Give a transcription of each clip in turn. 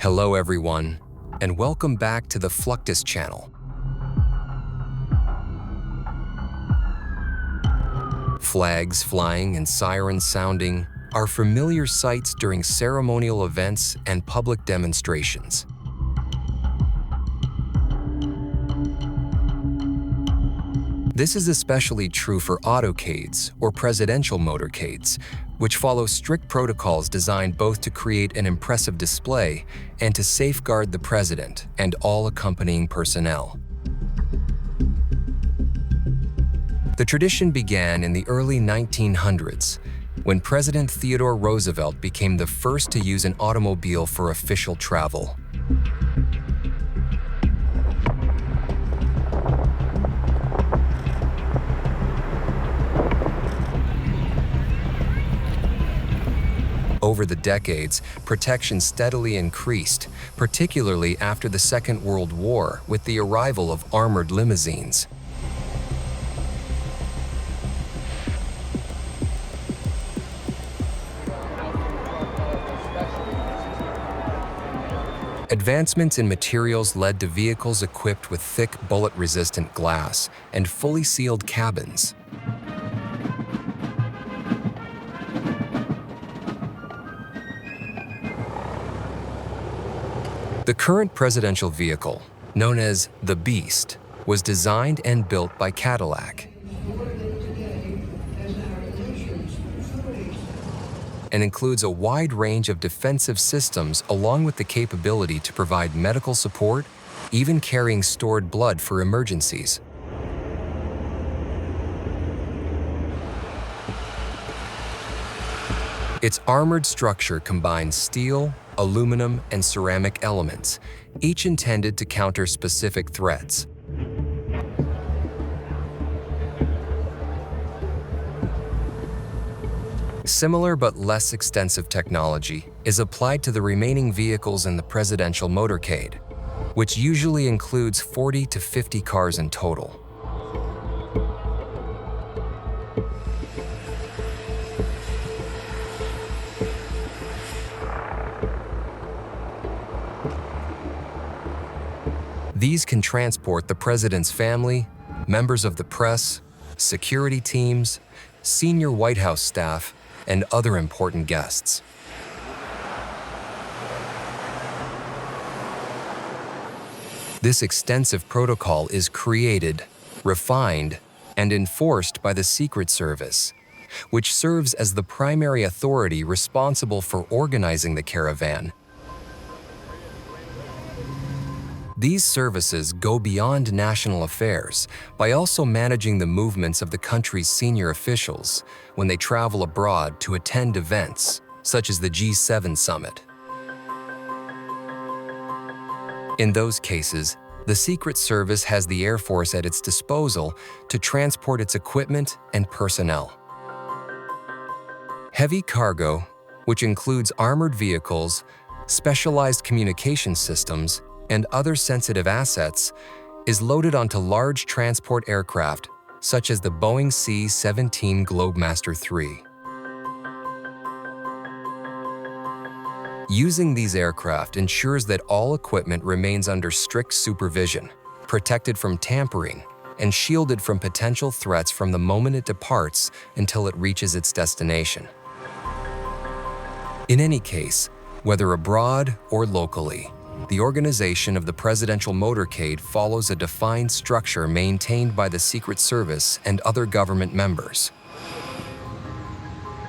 Hello everyone, and welcome back to the Fluctus Channel. Flags flying and sirens sounding are familiar sights during ceremonial events and public demonstrations. This is especially true for autocades or presidential motorcades, which follow strict protocols designed both to create an impressive display and to safeguard the president and all accompanying personnel. The tradition began in the early 1900s, when President Theodore Roosevelt became the first to use an automobile for official travel. Over the decades, protection steadily increased, particularly after the Second World War with the arrival of armored limousines. Advancements in materials led to vehicles equipped with thick, bullet-resistant glass and fully sealed cabins. The current presidential vehicle, known as the Beast, was designed and built by Cadillac and includes a wide range of defensive systems along with the capability to provide medical support, even carrying stored blood for emergencies. Its armored structure combines steel, aluminum, and ceramic elements, each intended to counter specific threats. Similar but less extensive technology is applied to the remaining vehicles in the presidential motorcade, which usually includes 40 to 50 cars in total. These can transport the president's family, members of the press, security teams, senior White House staff, and other important guests. This extensive protocol is created, refined, and enforced by the Secret Service, which serves as the primary authority responsible for organizing the caravan. These services go beyond national affairs by also managing the movements of the country's senior officials when they travel abroad to attend events, such as the G7 summit. In those cases, the Secret Service has the Air Force at its disposal to transport its equipment and personnel. Heavy cargo, which includes armored vehicles, specialized communication systems, and other sensitive assets, is loaded onto large transport aircraft, such as the Boeing C-17 Globemaster III. Using these aircraft ensures that all equipment remains under strict supervision, protected from tampering, and shielded from potential threats from the moment it departs until it reaches its destination. In any case, whether abroad or locally, the organization of the presidential motorcade follows a defined structure maintained by the Secret Service and other government members.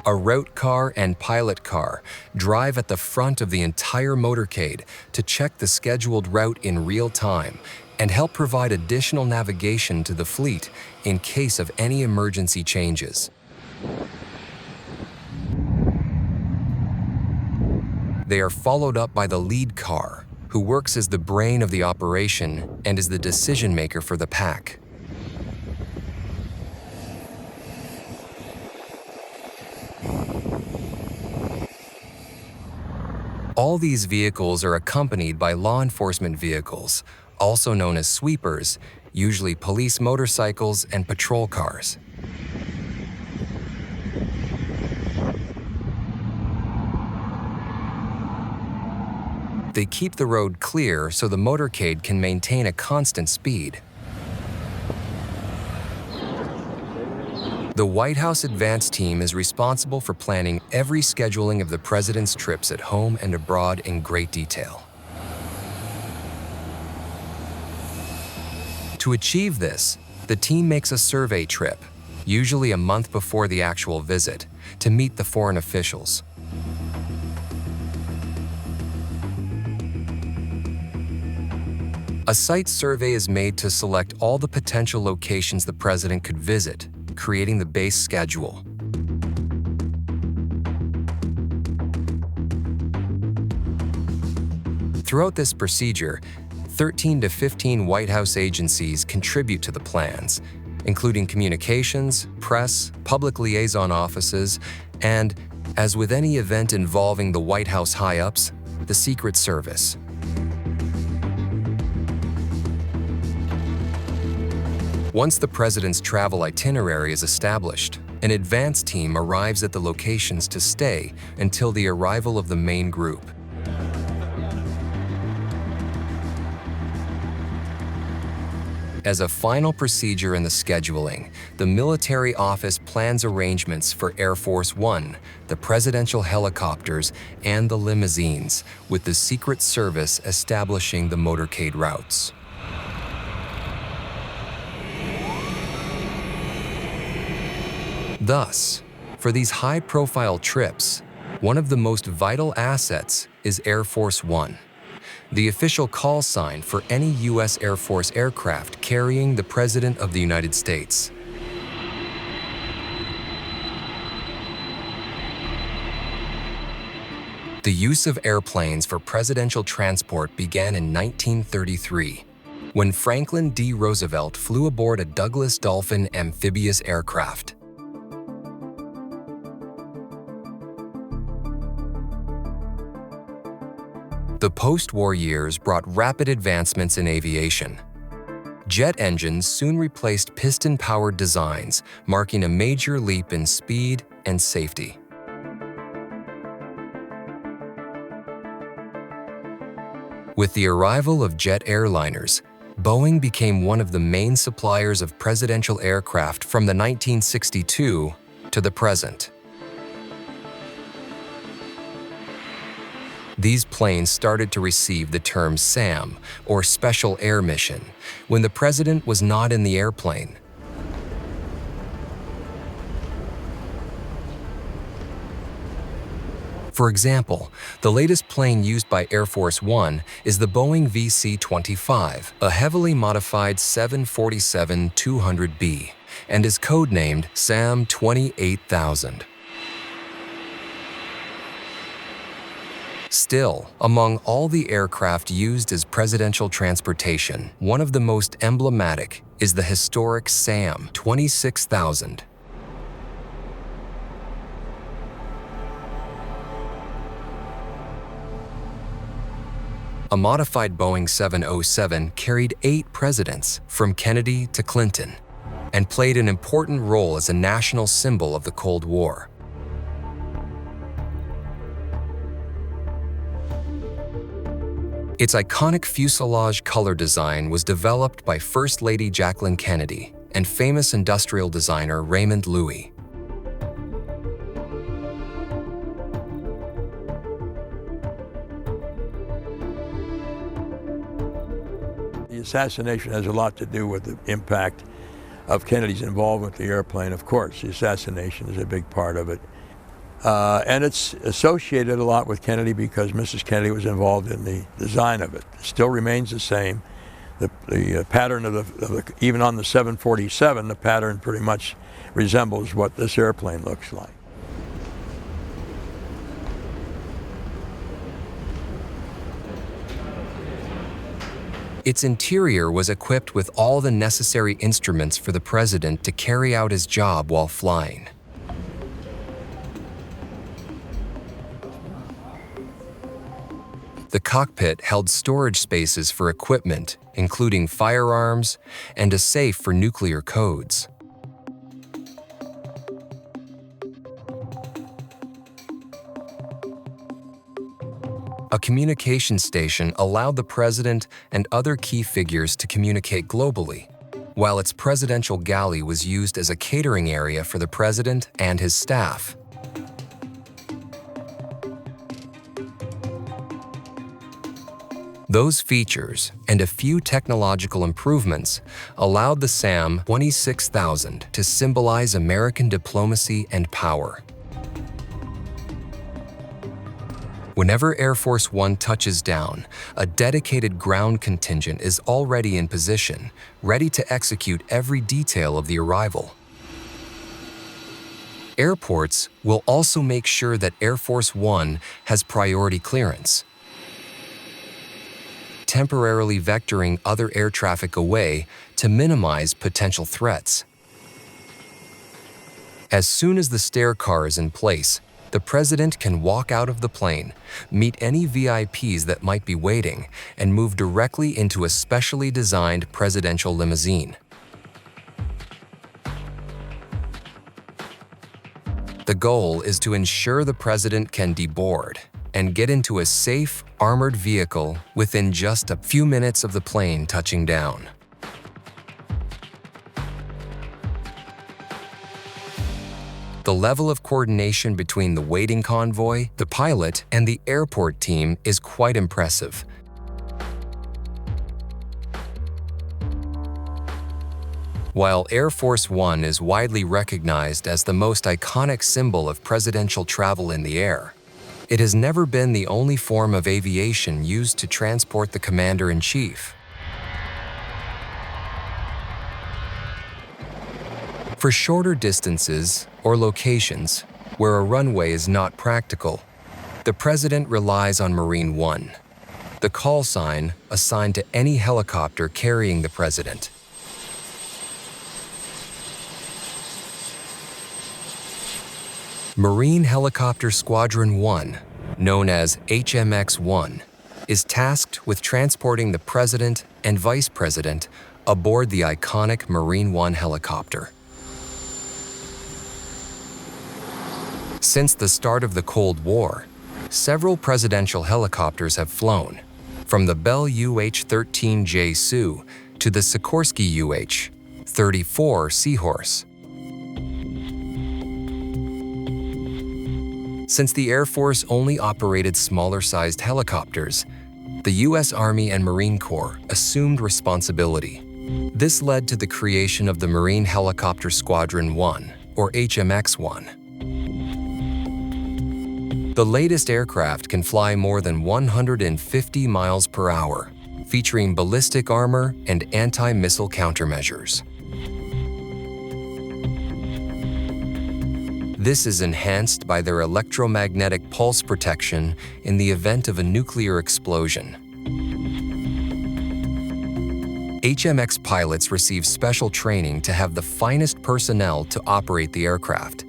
A route car and pilot car drive at the front of the entire motorcade to check the scheduled route in real time and help provide additional navigation to the fleet in case of any emergency changes. They are followed up by the lead car, who works as the brain of the operation and is the decision-maker for the pack. All these vehicles are accompanied by law enforcement vehicles, also known as sweepers, usually police motorcycles and patrol cars. They keep the road clear so the motorcade can maintain a constant speed. The White House Advance Team is responsible for planning every scheduling of the president's trips at home and abroad in great detail. To achieve this, the team makes a survey trip, usually a month before the actual visit, to meet the foreign officials. A site survey is made to select all the potential locations the president could visit, creating the base schedule. Throughout this procedure, 13 to 15 White House agencies contribute to the plans, including communications, press, public liaison offices, and, as with any event involving the White House high-ups, the Secret Service. Once the president's travel itinerary is established, an advance team arrives at the locations to stay until the arrival of the main group. As a final procedure in the scheduling, the military office plans arrangements for Air Force One, the presidential helicopters, and the limousines, with the Secret Service establishing the motorcade routes. Thus, for these high-profile trips, one of the most vital assets is Air Force One, the official call sign for any U.S. Air Force aircraft carrying the President of the United States. The use of airplanes for presidential transport began in 1933, when Franklin D. Roosevelt flew aboard a Douglas Dolphin amphibious aircraft. The post-war years brought rapid advancements in aviation. Jet engines soon replaced piston-powered designs, marking a major leap in speed and safety. With the arrival of jet airliners, Boeing became one of the main suppliers of presidential aircraft from the 1962 to the present. These planes started to receive the term SAM, or Special Air Mission, when the president was not in the airplane. For example, the latest plane used by Air Force One is the Boeing VC-25, a heavily modified 747-200B, and is codenamed SAM 28000. Still, among all the aircraft used as presidential transportation, one of the most emblematic is the historic SAM 26000. A modified Boeing 707 carried 8 presidents, from Kennedy to Clinton, and played an important role as a national symbol of the Cold War. Its iconic fuselage color design was developed by First Lady Jacqueline Kennedy and famous industrial designer Raymond Loewy. The assassination has a lot to do with the impact of Kennedy's involvement with the airplane. Of course, the assassination is a big part of it. And it's associated a lot with Kennedy because Mrs. Kennedy was involved in the design of it. It still remains the same. The pattern of even on the 747, the pattern pretty much resembles what this airplane looks like. Its interior was equipped with all the necessary instruments for the president to carry out his job while flying. The cockpit held storage spaces for equipment, including firearms, and a safe for nuclear codes. A communication station allowed the president and other key figures to communicate globally, while its presidential galley was used as a catering area for the president and his staff. Those features and a few technological improvements allowed the SAM 26,000 to symbolize American diplomacy and power. Whenever Air Force One touches down, a dedicated ground contingent is already in position, ready to execute every detail of the arrival. Airports will also make sure that Air Force One has priority clearance, temporarily vectoring other air traffic away to minimize potential threats. As soon as the stair car is in place, the president can walk out of the plane, meet any VIPs that might be waiting, and move directly into a specially designed presidential limousine. The goal is to ensure the president can deboard and get into a safe, armored vehicle within just a few minutes of the plane touching down. The level of coordination between the waiting convoy, the pilot, and the airport team is quite impressive. While Air Force One is widely recognized as the most iconic symbol of presidential travel in the air, it has never been the only form of aviation used to transport the commander-in-chief. For shorter distances or locations where a runway is not practical, the president relies on Marine One, the call sign assigned to any helicopter carrying the president. Marine Helicopter Squadron 1, known as HMX-1, is tasked with transporting the president and vice president aboard the iconic Marine One helicopter. Since the start of the Cold War, several presidential helicopters have flown, from the Bell UH-13J Sioux to the Sikorsky UH-34 Seahorse. Since the Air Force only operated smaller-sized helicopters, the U.S. Army and Marine Corps assumed responsibility. This led to the creation of the Marine Helicopter Squadron 1, or HMX-1. The latest aircraft can fly more than 150 miles per hour, featuring ballistic armor and anti-missile countermeasures. This is enhanced by their electromagnetic pulse protection in the event of a nuclear explosion. HMX pilots receive special training to have the finest personnel to operate the aircraft.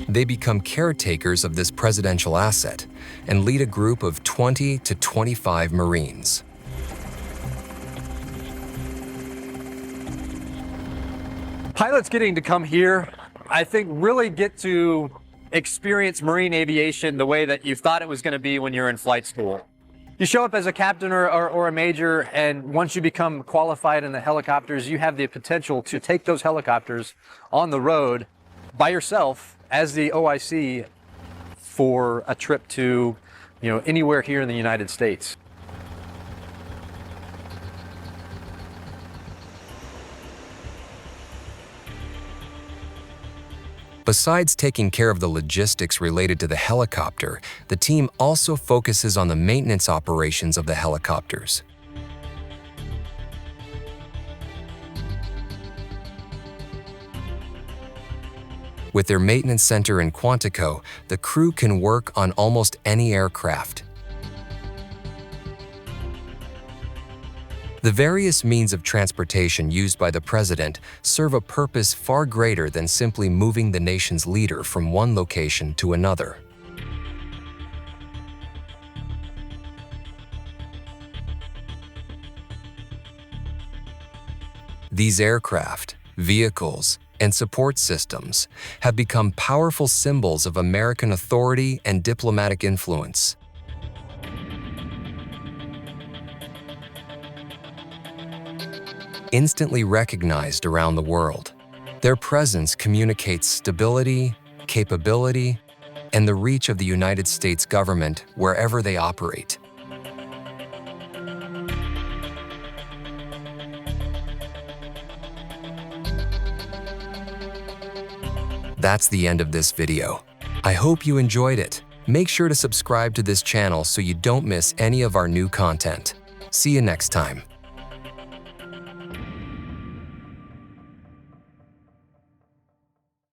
They become caretakers of this presidential asset and lead a group of 20 to 25 Marines. Pilots getting to come here, I think, really get to experience marine aviation the way that you thought it was going to be when you're in flight school. You show up as a captain or a major, and once you become qualified in the helicopters, you have the potential to take those helicopters on the road by yourself as the OIC for a trip to, anywhere here in the United States. Besides taking care of the logistics related to the helicopter, the team also focuses on the maintenance operations of the helicopters. With their maintenance center in Quantico, the crew can work on almost any aircraft. The various means of transportation used by the president serve a purpose far greater than simply moving the nation's leader from one location to another. These aircraft, vehicles, and support systems have become powerful symbols of American authority and diplomatic influence. Instantly recognized around the world, their presence communicates stability, capability, and the reach of the United States government wherever they operate. That's the end of this video. I hope you enjoyed it. Make sure to subscribe to this channel so you don't miss any of our new content. See you next time.